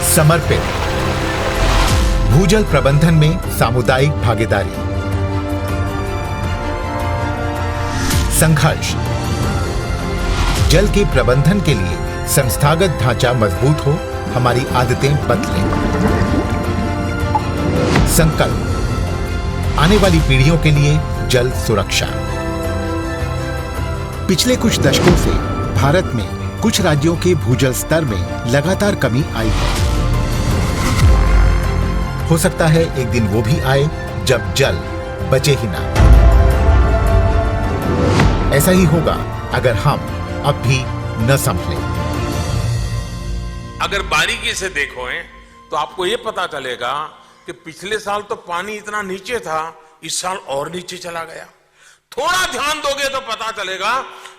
समर्पित भूजल प्रबंधन में सामुदायिक भागीदारी। संघर्ष, जल के प्रबंधन के लिए संस्थागत ढांचा मजबूत हो, हमारी आदतें बदलें। संकल्प, आने वाली पीढ़ियों के लिए जल सुरक्षा। पिछले कुछ दशकों से भारत में कुछ राज्यों के भूजल स्तर में लगातार कमी आई है। हो सकता है एक दिन वो भी आए जब जल बचे ही ना। ऐसा ही होगा अगर हम अब भी न संभलें। अगर बारीकी से देखो तो आपको ये पता चलेगा कि पिछले साल तो पानी इतना नीचे था, इस साल और नीचे चला गया। थोड़ा ध्यान दोगे तो पता चलेगा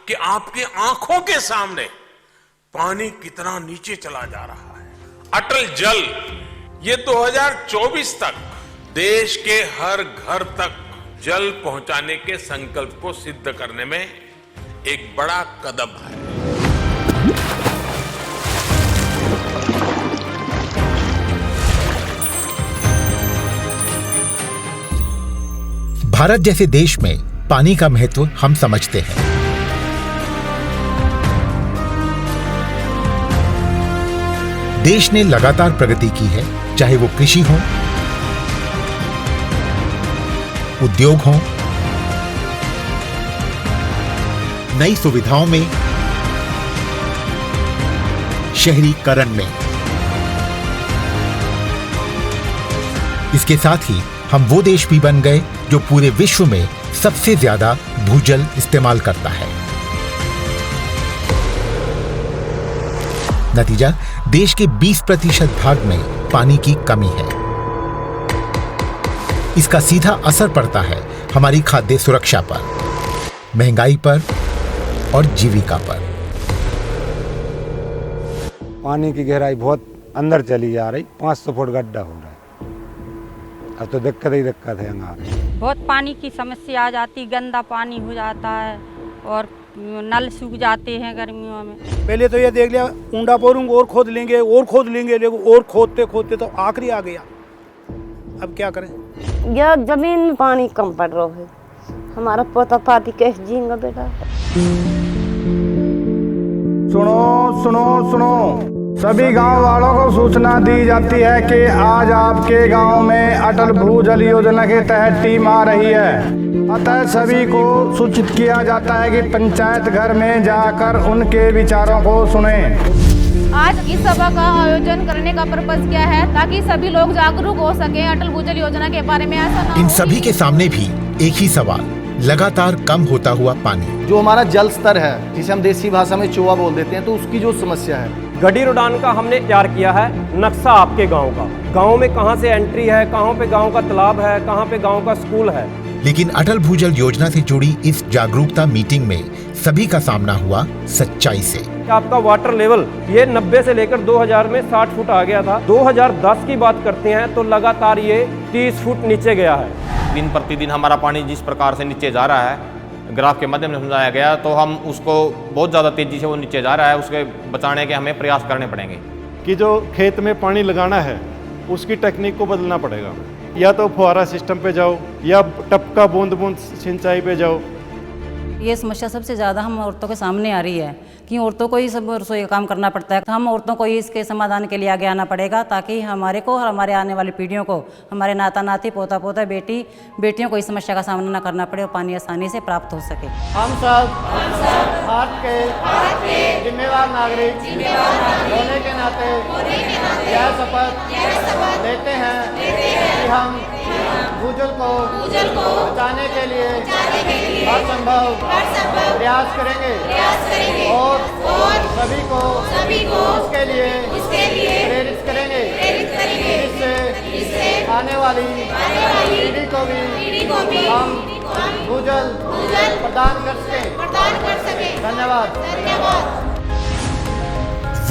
कि आपकी आंखों के सामने पानी कितना नीचे चला जा रहा है। अटल जल ये 2024 तक देश के हर घर तक जल पहुंचाने के संकल्प को सिद्ध करने में एक बड़ा कदम है। भारत जैसे देश में पानी का महत्व हम समझते हैं। देश ने लगातार प्रगति की है, चाहे वो कृषि हो, उद्योग हो, नई सुविधाओं में, शहरीकरण में। इसके साथ ही हम वो देश भी बन गए जो पूरे विश्व में सबसे ज्यादा भूजल इस्तेमाल करता है। नतीजा, देश के 20% भाग में पानी की कमी है। इसका सीधा असर पड़ता है हमारी खाद्य सुरक्षा पर, महंगाई पर और जीविका पर। पानी की गहराई बहुत अंदर चली जा रही, 500 फुट गड्ढा हो रहा है। अब तो दिक्कत ही दिक्कत है यहाँ। बहुत पानी की समस्या आ जाती, गंदा पानी हो जाता है और नल सूख जाते हैं गर्मियों में। पहले तो ये देख लिया, ऊंडा बोरूंग और खोद लेंगे, और खोदते खोदते तो आखिरी आ गया। अब क्या करें? यह जमीन में पानी कम पड़ रहा है, हमारा पोता पाती कैसे जीएगा बेटा। सुनो सुनो सुनो, सभी गांव वालों को सूचना दी जाती है कि आज आपके गांव में अटल भूजल योजना के तहत टीम आ रही है। अतः सभी को सूचित किया जाता है कि पंचायत घर में जाकर उनके विचारों को सुनें। आज इस सभा का आयोजन करने का पर्पस क्या है, ताकि सभी लोग जागरूक हो सकें अटल भूजल योजना के बारे में। ऐसा ना इन सभी के सामने भी एक ही सवाल, लगातार कम होता हुआ पानी। जो हमारा जल स्तर है, जिसे हम देसी भाषा में चोआ बोल देते हैं, तो उसकी जो समस्या है, गडी रोडान का हमने तैयार किया है नक्शा आपके गांव का। गांव में कहां से एंट्री है, कहां पे गांव का तालाब है, कहां पे गांव का स्कूल है। लेकिन अटल भूजल योजना से जुड़ी इस जागरूकता मीटिंग में सभी का सामना हुआ सच्चाई से। आपका वाटर लेवल ये 90 से लेकर 2000 में 60 फुट आ गया था। 2010 की बात करते हैं तो लगातार ये 30 फुट नीचे गया है। दिन प्रतिदिन हमारा पानी जिस प्रकार से नीचे जा रहा है, ग्राफ के माध्यम से समझाया गया, तो हम उसको बहुत ज़्यादा तेज़ी से वो नीचे जा रहा है, उसके बचाने के हमें प्रयास करने पड़ेंगे। कि जो खेत में पानी लगाना है उसकी टेक्निक को बदलना पड़ेगा। या तो फुहारा सिस्टम पे जाओ या टपका बूंद बूंद सिंचाई पे जाओ। ये समस्या सबसे ज़्यादा हम औरतों के सामने आ रही है कि औरतों को ही सब रसोई का काम करना पड़ता है। हम औरतों को ही इसके समाधान के लिए आगे आना पड़ेगा, ताकि हमारे को और हमारे आने वाली पीढ़ियों को, हमारे नाता नाती, पोता पोता, बेटियों को इस समस्या का सामना न करना पड़े और पानी आसानी से प्राप्त हो सके। हम सब भारत के जिम्मेवार नागरिक होने के नाते यह शपथ लेते हैं कि हम भूजल को बचाने के लिए हर संभव प्रयास करेंगे और सभी को इसके लिए प्रेरित करेंगे, जिससे आने वाली पीढ़ी को भी हम भूजल प्रदान कर सकें। धन्यवाद।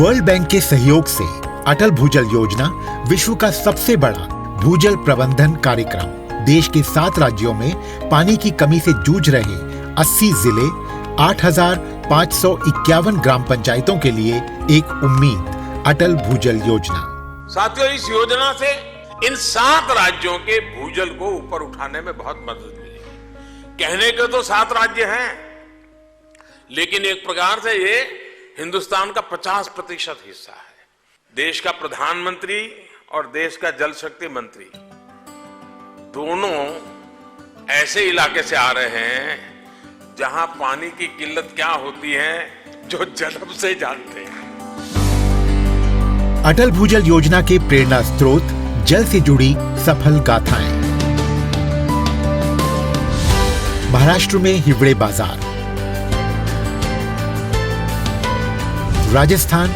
वर्ल्ड बैंक के सहयोग से अटल भूजल योजना विश्व का सबसे बड़ा भूजल प्रबंधन कार्यक्रम देश के 7 राज्यों में पानी की कमी से जूझ रहे 80 जिले, 8,551 ग्राम पंचायतों के लिए एक उम्मीद। अटल भूजल योजना साथियों, इस योजना से इन 7 राज्यों के भूजल को ऊपर उठाने में बहुत मदद मिली। कहने के तो 7 राज्य हैं, लेकिन एक प्रकार से ये हिंदुस्तान का 50% हिस्सा है। देश का प्रधानमंत्री और देश का जल शक्ति मंत्री दोनों ऐसे इलाके से आ रहे हैं जहां पानी की किल्लत क्या होती है जो जन्म से जानते हैं। अटल भूजल योजना के प्रेरणा स्रोत जल से जुड़ी सफल गाथाएं। महाराष्ट्र में हिवड़े बाजार, राजस्थान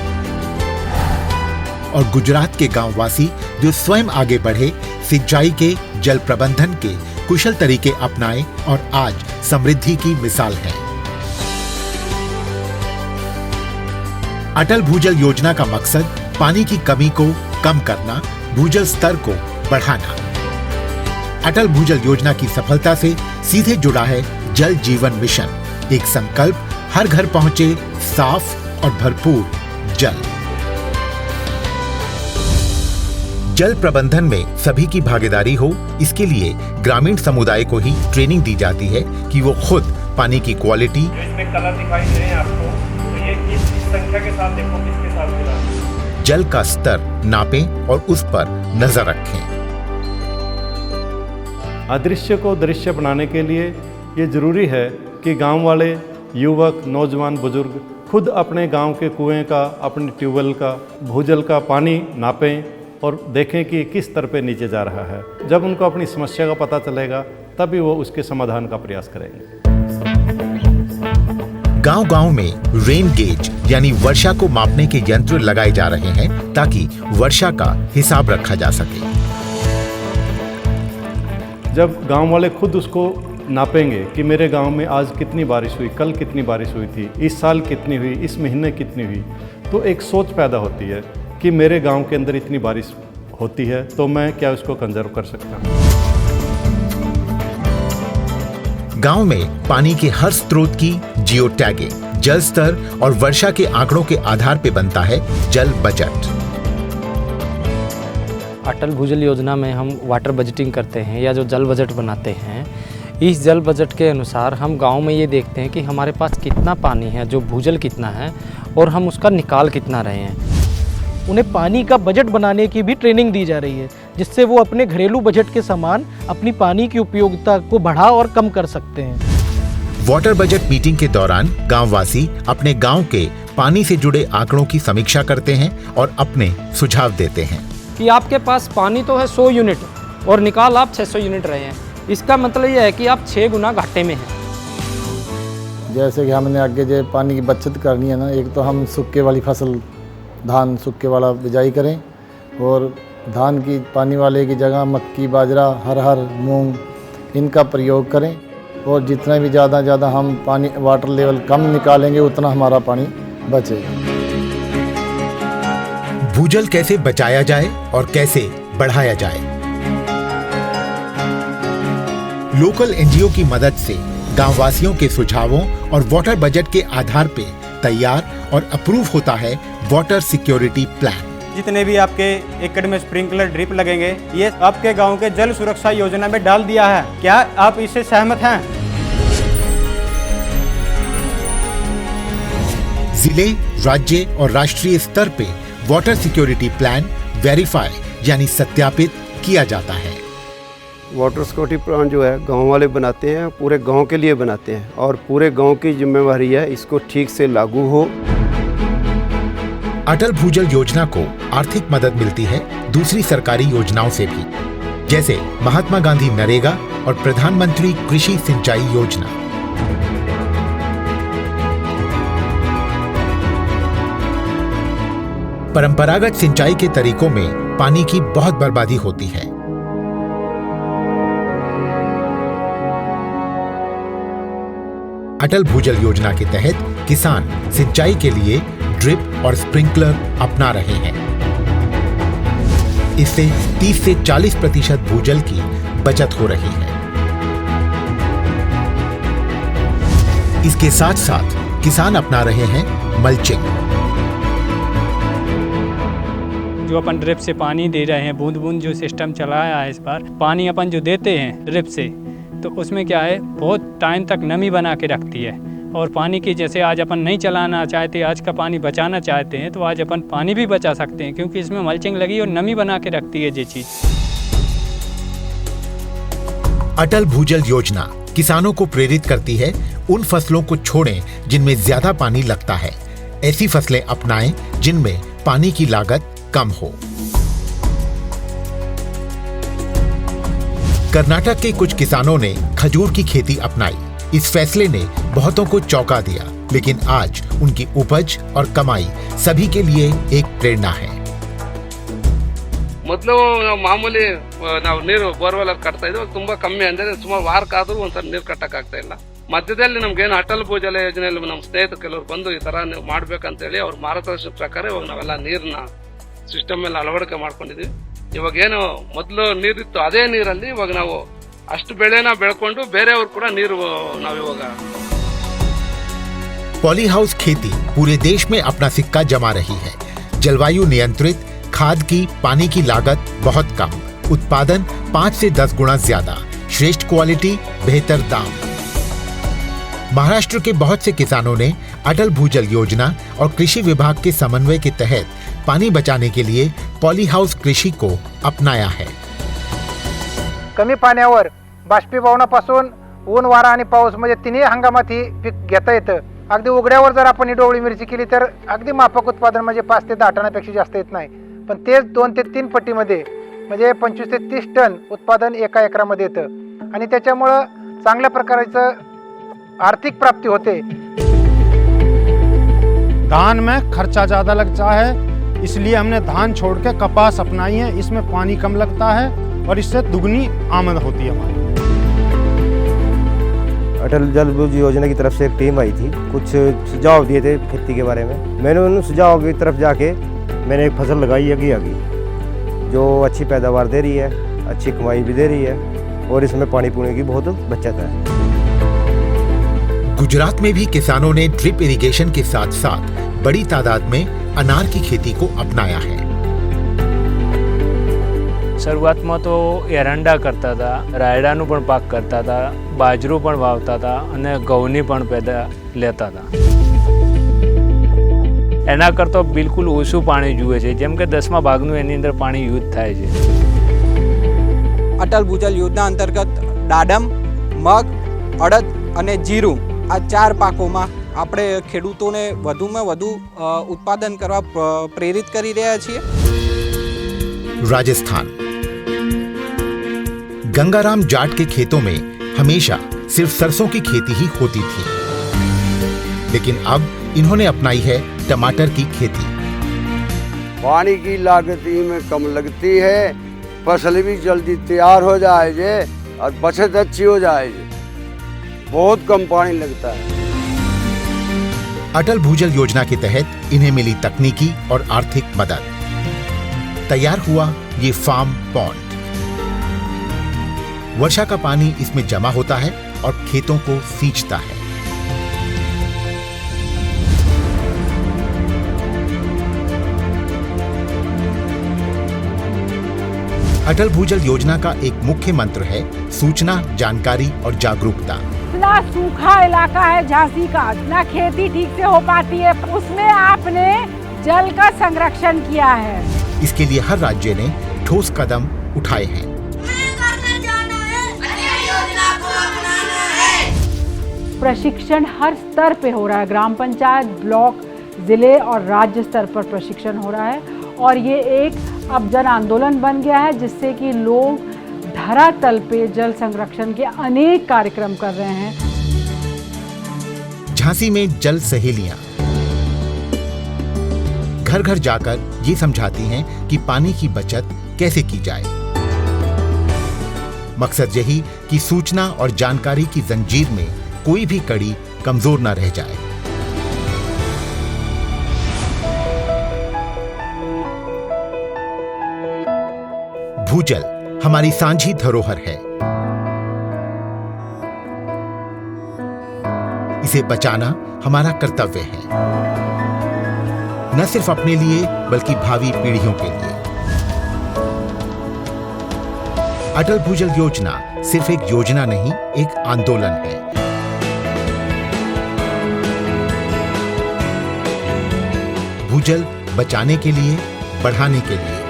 और गुजरात के गांववासी जो स्वयं आगे बढ़े, सिंचाई के जल प्रबंधन के कुशल तरीके अपनाए और आज समृद्धि की मिसाल है। अटल भूजल योजना का मकसद पानी की कमी को कम करना, भूजल स्तर को बढ़ाना। अटल भूजल योजना की सफलता से सीधे जुड़ा है जल जीवन मिशन, एक संकल्प हर घर पहुंचे साफ और भरपूर जल। जल प्रबंधन में सभी की भागीदारी हो, इसके लिए ग्रामीण समुदाय को ही ट्रेनिंग दी जाती है कि वो खुद पानी की क्वालिटी, इसमें कलर दिखाई दे रहे हैं आपको, तो ये किस संख्या के साथ, देखो किसके साथ मिला, जल का स्तर नापें और उस पर नजर रखें। अदृश्य को दृश्य बनाने के लिए ये जरूरी है कि गांव वाले युवक, नौजवान, बुजुर्ग खुद अपने गांव के कुएं का, अपने ट्यूबवेल का, भूजल का पानी नापें और देखें कि किस स्तर पे नीचे जा रहा है। जब उनको अपनी समस्या का पता चलेगा तभी वो उसके समाधान का प्रयास करेंगे। गांव-गांव में रेन गेज यानी वर्षा को मापने के यंत्र लगाए जा रहे हैं ताकि वर्षा का हिसाब रखा जा सके। जब गांव वाले खुद उसको नापेंगे कि मेरे गांव में आज कितनी बारिश हुई, कल कितनी बारिश हुई थी, इस साल कितनी हुई, इस महीने कितनी हुई, तो एक सोच पैदा होती है कि मेरे गांव के अंदर इतनी बारिश होती है तो मैं क्या उसको कंजर्व कर सकता हूँ। गांव में पानी के हर स्रोत की जियो टैगिंग, जल स्तर और वर्षा के आंकड़ों के आधार पर बनता है जल बजट। अटल भूजल योजना में हम वाटर बजटिंग करते हैं या जो जल बजट बनाते हैं, इस जल बजट के अनुसार हम गांव में ये देखते हैं कि हमारे पास कितना पानी है, जो भूजल कितना है और हम उसका निकाल कितना रहे हैं। उन्हें पानी का बजट बनाने की भी ट्रेनिंग दी जा रही है, जिससे वो अपने घरेलू बजट के समान अपनी पानी की उपयोगिता को बढ़ा और कम कर सकते हैं। वाटर बजट मीटिंग के दौरान गांववासी अपने गांव के पानी से जुड़े आंकड़ों की समीक्षा करते हैं और अपने सुझाव देते हैं कि आपके पास पानी तो है 100 यूनिट और निकाल आप 600 यूनिट रहे हैं, इसका मतलब यह है कि आप 6 गुना घाटे में हैं। जैसे कि हमने आगे जो पानी की बचत करनी है ना, एक तो हम सूखे वाली फसल, धान सूखे वाला बिजाई करें और धान की पानी वाले की जगह मक्की, बाजरा, हरहर, मूंग इनका प्रयोग करें और जितना भी ज़्यादा हम पानी वाटर लेवल कम निकालेंगे उतना हमारा पानी बचेगा। भूजल कैसे बचाया जाए और कैसे बढ़ाया जाए। लोकल एनजीओ की मदद से गांववासियों के सुझावों और वाटर बजट के आधार पर तैयार और अप्रूव होता है वाटर सिक्योरिटी प्लान। जितने भी आपके एकड़ में स्प्रिंकलर ड्रिप लगेंगे, ये आपके गांव के जल सुरक्षा योजना में डाल दिया है। क्या आप इससे सहमत हैं? जिले, राज्य और राष्ट्रीय स्तर पे वाटर सिक्योरिटी प्लान वेरीफाई यानी सत्यापित किया जाता है। वाटर सिक्योरिटी प्लान जो है गांव वाले बनाते हैं, पूरे गांव के लिए बनाते हैं और पूरे गांव की जिम्मेवारी है इसको ठीक से लागू हो। अटल भूजल योजना को आर्थिक मदद मिलती है दूसरी सरकारी योजनाओं से भी, जैसे महात्मा गांधी नरेगा और प्रधानमंत्री कृषि सिंचाई योजना। परंपरागत सिंचाई के तरीकों में पानी की बहुत बर्बादी होती है। अटल भूजल योजना के तहत किसान सिंचाई के लिए ड्रिप और स्प्रिंकलर अपना रहे हैं। इससे 30 से 40% भूजल की बचत हो रही है। इसके साथ साथ किसान अपना रहे हैं मल्चिंग। जो अपन ड्रिप से पानी दे रहे हैं, बूंद बूंद जो सिस्टम चलाया है इस बार, पानी अपन जो देते हैं ड्रिप से, तो उसमें क्या है बहुत टाइम तक नमी बना के रखती है। और पानी की जैसे आज अपन नहीं चलाना चाहते, आज का पानी बचाना चाहते हैं, तो आज अपन पानी भी बचा सकते हैं क्योंकि इसमें मल्चिंग लगी और नमी बना के रखती है ये चीज़। अटल भूजल योजना किसानों को प्रेरित करती है उन फसलों को छोड़ें जिनमें ज्यादा पानी लगता है। ऐसी फसलें अपनाएं जिनमें पानी की लागत कम हो। कर्नाटक के कुछ किसानों ने खजूर की खेती अपनाई। इस फैसले ने बहुतों को चौंका दिया, लेकिन आज उनकी उपज और कमाई सभी के लिए एक प्रेरणा है। ಮೊದಲು ಮಾಮೂಲಿ ನಾವು ನೀರು ಬೋರ್ವೆಲ್ ಕಟ್ತಾ ಇದ್ವಿ, ತುಂಬಾ ಕಮ್ಮಿ ಅಂದ್ರೆ ಸುಮಾರು ವಾರಕ್ಕಾದ್ರೂ ಒಂದ್ಸಲ ನೀರು ಕಟ್ಟಕ್ಕಾಗ್ತಾ ಇಲ್ಲ. ಮಧ್ಯದಲ್ಲಿ ನಮ್ಗೇನು ಅಟಲ್ ಭೂಜಲ ಯೋಜನೆಯಲ್ಲಿ ನಮ್ಮ ಸ್ನೇಹಿತರು ಕೆಲವರು ಬಂದು ಈ ತರ ನೀವು ಮಾಡ್ಬೇಕಂತ ಹೇಳಿ ಅವ್ರ ಮಾರ್ಗದರ್ಶನ ಪ್ರಕಾರ ಇವಾಗ ನಾವೆಲ್ಲ ನೀರನ್ನ ಸಿಸ್ಟಮ್ ಮೇಲೆ ಅಳವಡಿಕೆ ಮಾಡ್ಕೊಂಡಿದ್ವಿ. ಇವಾಗ ಏನು ಮೊದಲು ನೀರಿತ್ತು ಅದೇ ನೀರಲ್ಲಿ ಇವಾಗ ನಾವು ಅಷ್ಟು ಬೆಳೆನ ಬೆಳ್ಕೊಂಡು ಬೇರೆಯವ್ರು ಕೂಡ ನೀರು ನಾವಿವಾಗ पॉली हाउस खेती पूरे देश में अपना सिक्का जमा रही है। जलवायु नियंत्रित खाद की पानी की लागत बहुत कम, उत्पादन 5 से 10 गुना ज्यादा, श्रेष्ठ क्वालिटी, बेहतर दाम। महाराष्ट्र के बहुत से किसानों ने अटल भूजल योजना और कृषि विभाग के समन्वय के तहत पानी बचाने के लिए पॉली हाउस कृषि को अपनाया है। कमी पाण्यावर बाष्पीभवनापासून ऊन, वारा आणि पाऊस म्हणजे तिन्ही हंगामात ही पीक घेता येतं. अगदी उघड्यावर जर आपण ही डोळी मिरची केली तर अगदी माफक उत्पादन म्हणजे 5 ते 10 टनापेक्षा जास्त येत नाही, पण तेच 2 ते 3 पट्टीमध्ये म्हणजे 25 ते 30 टन उत्पादन एका एकरामध्ये येतं आणि त्याच्यामुळं चांगल्या प्रकारचं आर्थिक प्राप्ती होते। धान में खर्चा ज़्यादा लगता है, इसलिए हमने धान छोड़ के कपास अपनाई है। इसमें पानी कम लगता है और इससे दुगनी आमदन होती है हमारी। अटल जल भूजल योजना की तरफ से एक टीम आई थी, कुछ सुझाव दिए थे खेती के बारे में। मैंने उन सुझावों की तरफ जाके मैंने एक फसल लगाई अगी जो अच्छी पैदावार दे रही है, अच्छी कमाई भी दे रही है और इसमें पानी पूने की बहुत बचत है। गुजरात में भी किसानों ने ड्रिप इरिगेशन के साथ साथ बड़ी तादाद में अनार की खेती को अपनाया है। શરૂઆતમાં તો એરંડા કરતા હતા, રાયડાનું પણ પાક કરતા હતા, બાજરો પણ વાવતા હતા અને ઘઉંની પણ પેદા લેતા હતા। એના કરતાં બિલકુલ ઓછું પાણી જુએ છે, જેમ કે 10મા ભાગનું એની અંદર પાણી યુઝ થાય છે। અટલ ભૂજલ યોજના અંતર્ગત દાડમ, મગ, અડદ અને જીરું આ 4 પાકોમાં આપણે ખેડૂતોને વધુમાં વધુ ઉત્પાદન કરવા પ્રેરિત કરી રહ્યા છીએ। राजस्थान गंगाराम जाट के खेतों में हमेशा सिर्फ सरसों की खेती ही होती थी, लेकिन अब इन्होंने अपनाई है टमाटर की खेती। पानी की लागत में कम लगती है, फसल भी जल्दी तैयार हो जाए और बचत अच्छी हो जाए, बहुत कम पानी लगता है। अटल भूजल योजना के तहत इन्हें मिली तकनीकी और आर्थिक मदद। तैयार हुआ ये फार्म पॉन्ड। वर्षा का पानी इसमें जमा होता है और खेतों को सींचता है। अटल भूजल योजना का एक मुख्य मंत्र है सूचना, जानकारी और जागरूकता। इतना सूखा इलाका है झांसी का, ना खेती ठीक से हो पाती है, उसमें आपने जल का संरक्षण किया है। इसके लिए हर राज्य ने ठोस कदम उठाए हैं। प्रशिक्षण हर स्तर पे हो रहा है, ग्राम पंचायत, ब्लॉक, जिले और राज्य स्तर पर प्रशिक्षण हो रहा है और ये एक अब जन आंदोलन बन गया है, जिससे कि लोग धरातल पे जल संरक्षण के अनेक कार्यक्रम कर रहे हैं। झांसी में जल सहेलियां घर घर जाकर ये समझाती हैं कि पानी की बचत कैसे की जाए। मकसद यही कि सूचना और जानकारी की जंजीर में कोई भी कड़ी कमजोर न रह जाए। भूजल हमारी सांझी धरोहर है, इसे बचाना हमारा कर्तव्य है, न सिर्फ अपने लिए बल्कि भावी पीढ़ियों के लिए। अटल भूजल योजना सिर्फ एक योजना नहीं, एक आंदोलन है। भूजल बचाने के लिए, बढ़ाने के लिए।